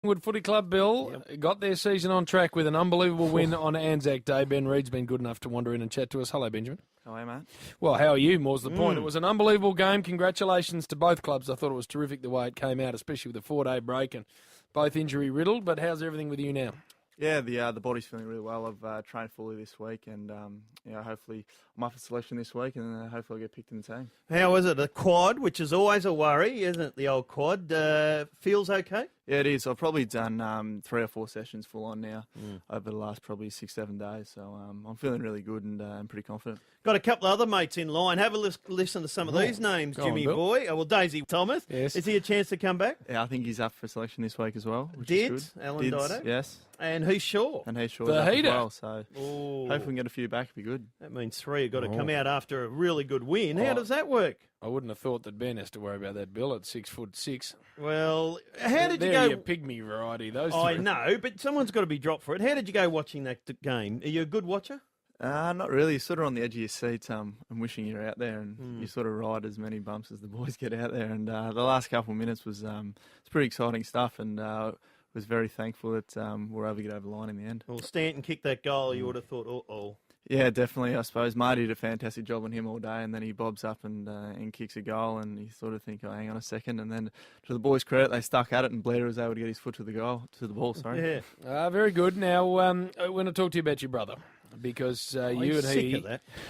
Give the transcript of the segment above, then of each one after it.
Wood Footy Club, Bill, got their season on track with an unbelievable win on Anzac Day. Ben Reid's been good enough to wander in and chat to us. Hello, Benjamin. How are you, mate? Well, how are you? More's the point. It was an unbelievable game. Congratulations to both clubs. I thought it was terrific the way it came out, especially with a 4-day break and both injury-riddled. But how's everything with you now? Yeah, the body's feeling really well. I've trained fully this week, and hopefully I'm up for selection this week, and hopefully I'll get picked in the team. How is it? A quad, which is always a worry, isn't it? The old quad feels okay. Yeah, it is. I've probably done 3 or 4 sessions full on now over the last probably 6-7 days. So I'm feeling really good and I'm pretty confident. Got a couple of other mates in line. Have a listen to some of these names, Jimmy boy. Well, Daisy Thomas. Yes. Is he a chance to come back? Yeah, I think he's up for selection this week as well. Which Dids, is good. Alan Dids, Dido. yes. And he's sure. And he's sure The up as heater. well. So hopefully we can get a few back. It'd be good. That means 3 have got to come out after a really good win. How does that work? I wouldn't have thought that Ben has to worry about that, Bill, at 6'6". Well, how did you They're go? your pigmy variety, those I three. know, but someone's got to be dropped for it. How did you go watching that game? Are you a good watcher? Not really. You're sort of on the edge of your seat and wishing you're out there, and you sort of ride as many bumps as the boys get out there. And the last couple of minutes was it's pretty exciting stuff, and was very thankful that we're able to get over the line in the end. Well, Stanton kicked that goal. You would have thought, uh-oh. Yeah, definitely. I suppose Marty did a fantastic job on him all day, and then he bobs up and kicks a goal, and you sort of think, oh, hang on a second. And then to the boys' credit, they stuck at it, and Blair was able to get his foot to the ball. Sorry. Yeah. Very good. Now, I want to talk to you about your brother, because you and he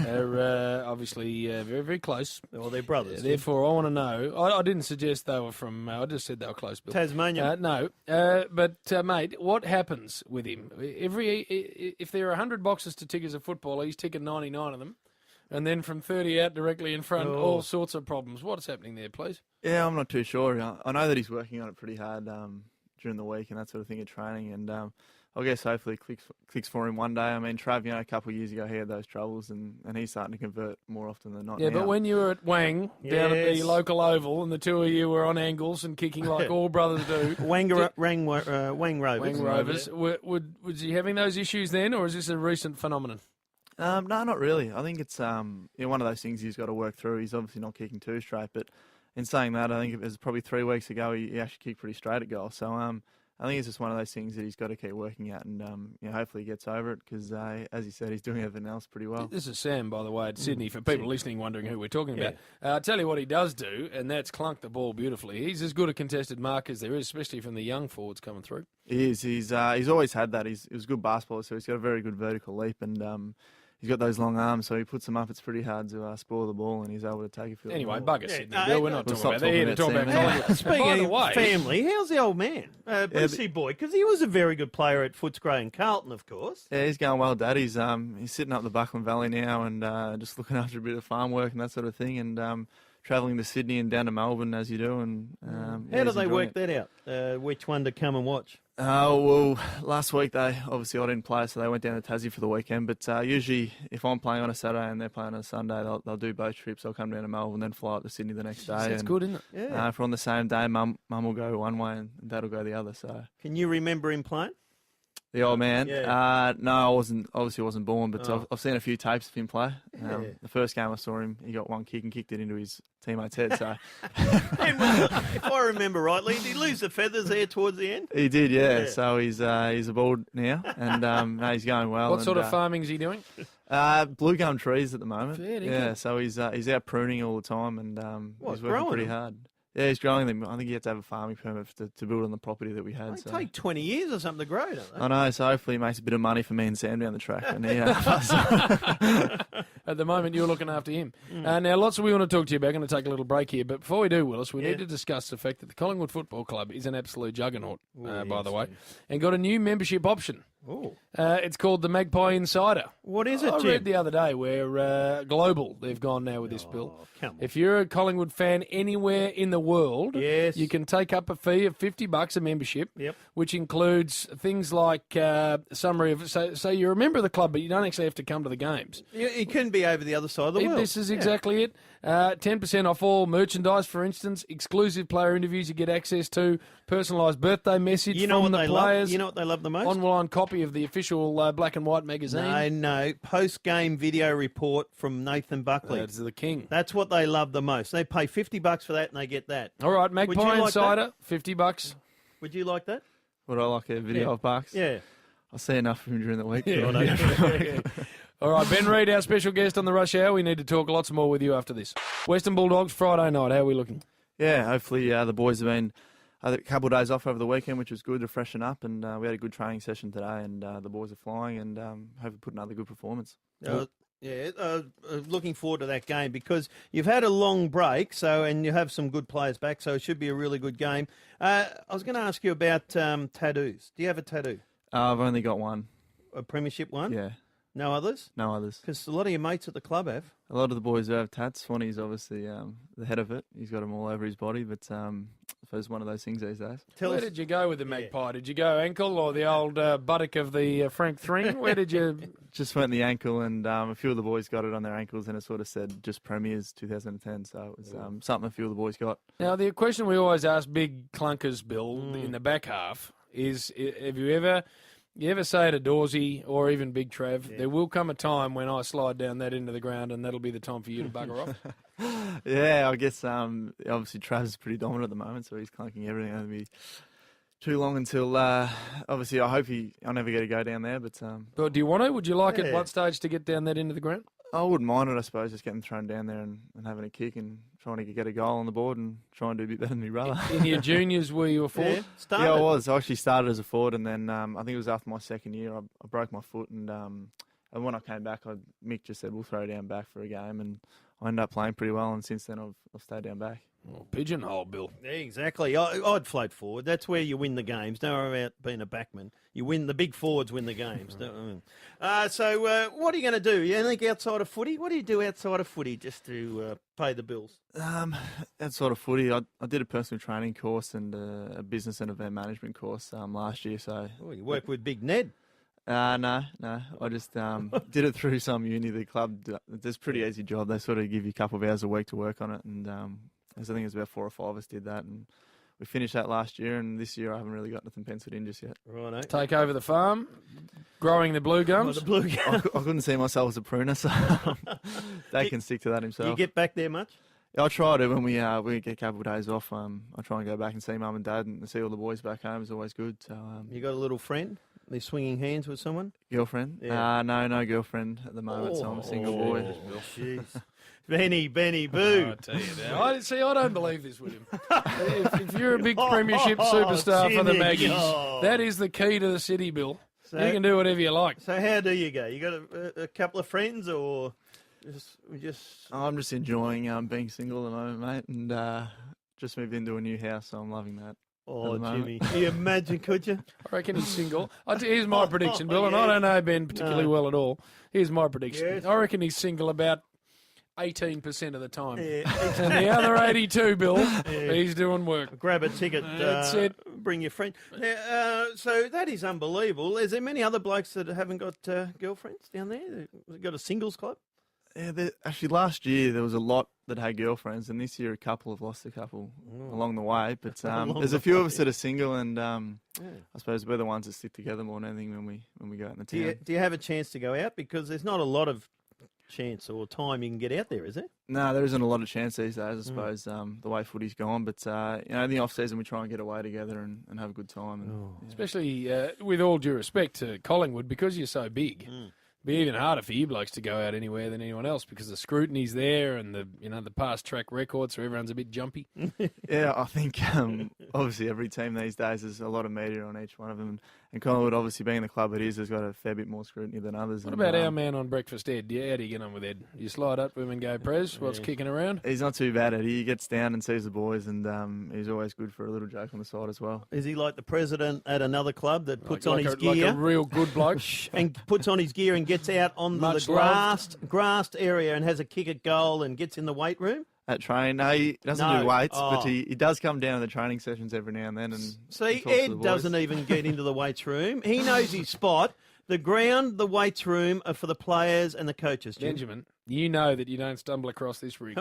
are obviously very, very close. Well, they're brothers. Therefore, I want to know. I didn't suggest they were from. I just said they were close. Bill. Tasmania. No, but mate, what happens with him? If there are 100 boxes to tick as a footballer, he's ticking 99 of them, and then from 30 out directly in front, all sorts of problems. What's happening there, please? Yeah, I'm not too sure. I know that he's working on it pretty hard during the week and that sort of thing at training, and I guess hopefully it clicks for him one day. I mean, Trav, a couple of years ago, he had those troubles, and he's starting to convert more often than not. Yeah, now. but when you were at Wang, down at the local oval, and the two of you were on angles and kicking like all brothers do. Wang Rovers. Wang Rovers. Was he having those issues then, or is this a recent phenomenon? No, not really. I think it's one of those things he's got to work through. He's obviously not kicking too straight, but in saying that, I think it was probably 3 weeks ago he actually kicked pretty straight at goal. So I think it's just one of those things that he's got to keep working at, and hopefully he gets over it because, as he said, he's doing everything else pretty well. This is Sam, by the way, at Sydney, for people listening wondering who we're talking about. I'll tell you what he does do, and that's clunk the ball beautifully. He's as good a contested mark as there is, especially from the young forwards coming through. He is. He's always had that. He was a good basketballer, so he's got a very good vertical leap, and he's got those long arms, so he puts them up. It's pretty hard to spoil the ball, and he's able to take it. Anyway, bugger Sydney, Bill. We're not talking about that. We're here to talk about Collingwood. Speaking of family, how's the old man? Brucey boy, because he was a very good player at Footscray and Carlton, of course. Yeah, he's going well, Dad. He's sitting up the Buckland Valley now and just looking after a bit of farm work and that sort of thing, and travelling to Sydney and down to Melbourne as you do. And how do they work that out? Which one to come and watch? Well, last week I didn't play, so they went down to Tassie for the weekend. But usually, if I'm playing on a Saturday and they're playing on a Sunday, they'll do both trips. I'll come down to Melbourne, then fly up to Sydney the next day. That's good, isn't it? Yeah. If we're on the same day, Mum will go one way and Dad will go the other. So. Can you remember him playing? The old man? Yeah. No, I wasn't. Obviously, wasn't born, but I've seen a few tapes of him play. The first game I saw him, he got one kick and kicked it into his teammate's head. So, if I remember rightly, did he lose the feathers there towards the end? He did, yeah. So he's aboard now, and no, he's going well. What sort of farming is he doing? Blue gum trees at the moment. Fair so he's out pruning all the time, and he's working pretty hard. Yeah, he's growing them. I think he had to have a farming permit to build on the property that we had. They take 20 years or something to grow, don't they? I know, so hopefully he makes a bit of money for me and Sam down the track. And At the moment, you're looking after him. Now, lots we want to talk to you about. Going to take a little break here. But before we do, Willis, we need to discuss the fact that the Collingwood Football Club is an absolute juggernaut, by the way, and got a new membership option. It's called the Magpie Insider. What is it, I Jim? read the other day where global they've gone now with this bill. If you're a Collingwood fan anywhere in the world, you can take up a fee of $50 a membership, which includes things like summary of, say you're a member of the club, but you don't actually have to come to the games. It can be over the other side of the world. This is exactly it. 10% off all merchandise, for instance, exclusive player interviews you get access to, personalised birthday message from the players. You know what they love the most? Online copy of the official black and white magazine. No. Post-game video report from Nathan Buckley. That's the king. That's what they love the most. They pay $50 for that and they get that. All right, Magpie Would you like Insider, $50. Would you like that? Would I like a video of Bucks? Yeah. I see enough of him during the week. Yeah. All right, Ben Reid, our special guest on the Rush Hour. We need to talk lots more with you after this. Western Bulldogs, Friday night. How are we looking? Yeah, hopefully the boys have been a couple of days off over the weekend, which was good to freshen up, and we had a good training session today, and the boys are flying, and hopefully put another good performance. Looking forward to that game because you've had a long break, and you have some good players back, so it should be a really good game. I was going to ask you about tattoos. Do you have a tattoo? I've only got one. A premiership one? Yeah. No others? No others. Because a lot of your mates at the club have. A lot of the boys do have tats. Swanee's obviously the head of it. He's got them all over his body, but I suppose it's one of those things these days. Where did you go with the magpie? Did you go ankle or the old buttock of the Frank Thring? Where did you... Just went the ankle, and a few of the boys got it on their ankles, and it sort of said just Premiers 2010, so it was something a few of the boys got. Now, the question we always ask big clunkers, Bill, in the back half is, have you ever say to Dawsey or even Big Trev, there will come a time when I slide down that into the ground and that'll be the time for you to bugger off? Yeah, I guess obviously Trav's pretty dominant at the moment, so he's clunking everything. It'll be too long until, obviously I hope I'll never get to go down there. But do you want to? Would you like at one stage to get down that into the ground? I wouldn't mind it, I suppose, just getting thrown down there and having a kick and trying to get a goal on the board and try and do a bit better than my brother. In your juniors, were you a forward? Yeah, I was. I actually started as a forward, and then I think it was after my second year, I broke my foot, and when I came back, Mick just said, we'll throw you down back for a game, and I ended up playing pretty well, and since then I've stayed down back. Oh, pigeonhole, Bill. Yeah, exactly. I'd float forward. That's where you win the games. Don't worry about being a backman. You win. The big forwards win the games. So what are you going to do? Anything outside of footy? What do you do outside of footy just to pay the bills? Outside of footy, I did a personal training course and a business and event management course last year. So you work with Big Ned. No. I just did it through some uni. The club, it's a pretty easy job. They sort of give you a couple of hours a week to work on it, and I think it was about 4 or 5 of us did that, and we finished that last year, and this year I haven't really got nothing penciled in just yet. Right. Take over the farm, growing the blue gums. The blue gums. I couldn't see myself as a pruner, so Dad can stick to that himself. Do you get back there much? I try to when we get a couple of days off. I try and go back and see Mum and Dad and see all the boys back home is always good. So you got a little friend? Are you swinging hands with someone? Girlfriend? Yeah. No girlfriend at the moment, so I'm a single boy. Jeez. Benny, boo. I tell you that. I don't believe this with him. If you're a big premiership superstar for the Maggies, that is the key to the city, Bill. So, you can do whatever you like. So how do you go? You got a couple of friends or just... I'm just enjoying being single at the moment, mate, and just moved into a new house, so I'm loving that. Oh, Jimmy. Can you imagine, could you? I reckon he's single. Here's my prediction, Bill, and I don't know Ben particularly well at all. Here's my prediction. Yes. I reckon he's single about 18% of the time. Yeah. And the other 82, Bill, he's doing work. Grab a ticket. That's it. Bring your friend. Now, so that is unbelievable. Is there many other blokes that haven't got girlfriends down there? Got a singles club? Yeah, actually last year there was a lot that had girlfriends, and this year a couple have lost a couple along the way. But there's a few of us that are single, and I suppose we're the ones that stick together more than anything when we go out in the town. Do you have a chance to go out? Because there's not a lot of chance or time you can get out there, is there? No, there isn't a lot of chance these days, I suppose, the way footy's gone. But, in the off-season we try and get away together and have a good time. And, Especially with all due respect to Collingwood, because you're so big. It'd be even harder for you blokes to go out anywhere than anyone else because the scrutiny's there and the past track record, so everyone's a bit jumpy. Yeah, I think obviously every team these days there's a lot of media on each one of them, and Collingwood obviously being the club it is, has got a fair bit more scrutiny than others. What about our man on breakfast, Ed? How do you get on with Ed? You slide up to him and go, Prez, what's kicking around? He's not too bad at it. He gets down and sees the boys, and he's always good for a little joke on the side as well. Is he like the president at another club that puts on his gear? Like a real good bloke. And puts on his gear and gets out on the grassed area and has a kick at goal and gets in the weight room? At train, no, he doesn't do weights, but he does come down to the training sessions every now and then. And see, Ed doesn't even get into the weights room. He knows his spot. The ground, the weights room are for the players and the coaches. Benjamin, you know that you don't stumble across this rig.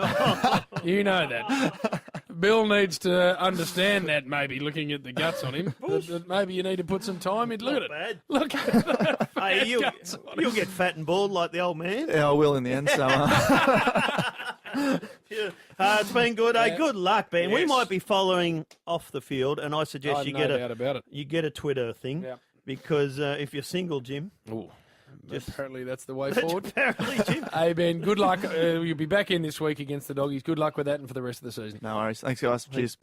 You know that. Bill needs to understand that, maybe, looking at the guts on him. That maybe you need to put some time in. Look at it. Bad. Look at that. Hey, you'll get fat and bald like the old man. Yeah, I will in the end. So, Yeah. It's been good. Yeah. Hey, good luck, Ben. We Yes. might be following off the field, and I suggest you no doubt about it. you get a Twitter thing because if you're single, Jim. Ooh. Apparently that's the way forward. Apparently, Jim. Hey, Ben, good luck. You'll be back in this week against the Doggies. Good luck with that and for the rest of the season. No worries. Thanks, guys. Cheers.